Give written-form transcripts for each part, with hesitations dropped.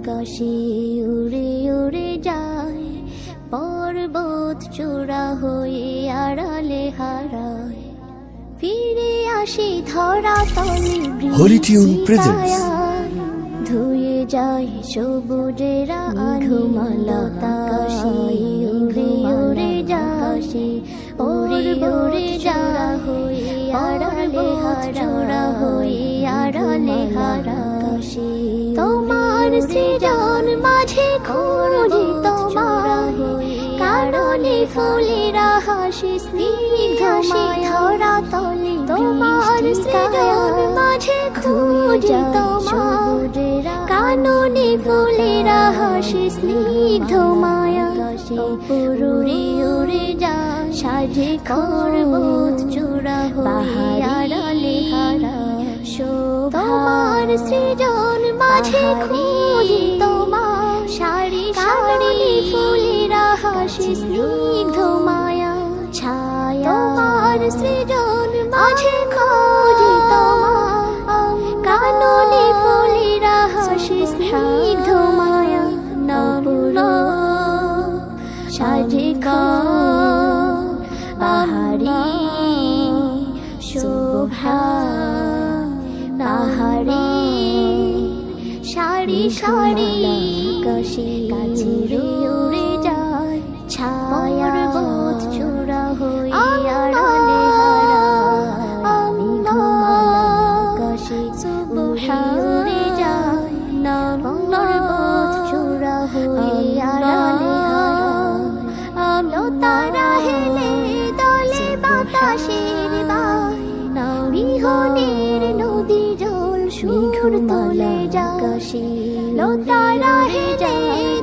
আকাশে উড়ে উড়ে যায়, পর্বত চূড়া হয়ে আড়ালে হারায়, ফিরে আসি ধরা তলে হোলি টিউন প্রেজেন্টস। ধুয়ে যায় সবুজেরা ঘুমালা আকাশে উড়ে উড়ে যায়, উড়ে উড়ে যা হয়ে আড়ালে হারা হয়ে আড়ালে হারা। তোমার সৃজন মাঝে খুঁজি তোমার কারণে ফুলেরা হাসি স্নিগ্ধ ধরা তলে। তোমার সৃজন মাঝে খুঁজি তোমার কাননে ফুলেরা হাসি স্নিগ্ধ মায়া। উড়ে উড়ে যা সাজে পর্বত চূড়া হয়ে আড়ালে হারা। তোমার সৃজন মাঝে খুঁজি তোমার সারি সারি ফুলেরা হাসি স্নিগ্ধ মায়া ছায়া। তোমার সৃজন মাঝে খুঁজি তোমার কাননে ফুলেরা হাসি স্নিগ্ধ মায়া। নবুর সাজে বাহারি শোভা নাহারে সারি সারি কাশি কাছে উড়ে যায় ছায়া। পর্বত চূড়া হয়ে আড়ালে কাশি উড়ে যায় পর্বত চূড়া হয়ে আড়ালে তারা হেলে দলে বাতাসের বাই বিহনের নদী জল সুখর তলে যাকাশি। লতারা হেলে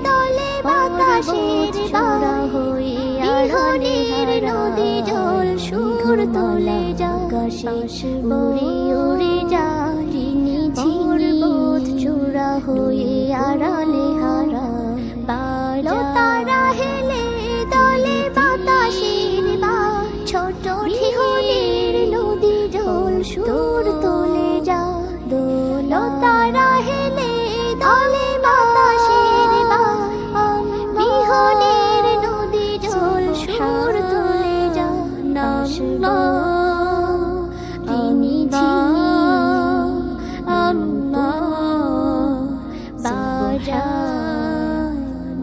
দলে বাতাসের বাই বিহনের নদী জল সুখর তলে যাকাশি। উড়ে উড়ে যায় পর্বত চূড়া হয়ে আড়ালে হারা। লতারা হেলে দলে বাতাসের বাই ছোট ঢেউয়ের নদী জল সুর তোলে যায়। দোলতারা হেলে দলে বাতাসের বাই বিহনের নদী জল সুর তোলে যায়। নাম রিনিধি আম্মা বাজা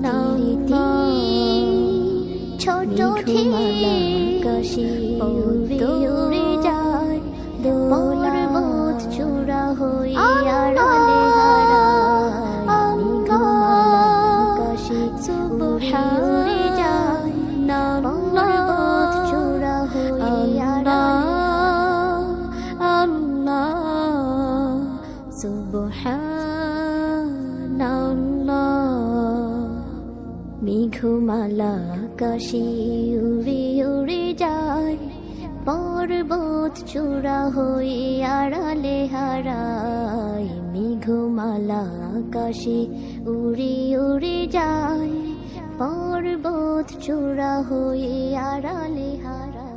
নাইতি ছোট কাশি উড়ে উড়ে যায় পর্বত চূড়া হয়ে আড়ালে কাশি উড়ে উড়ে যায় পর্বত চূড়া হয়ে আম্মা সুবহানাল্লাহ। মেঘমালা আকাশে উড়ে উড়ে যায় পর্বত চূড়া হয়ে আড়ালে হারায়। মেঘমালা আকাশে উড়ে উড়ে যায় পর্বত চূড়া হয়ে আড়ালে হারায়।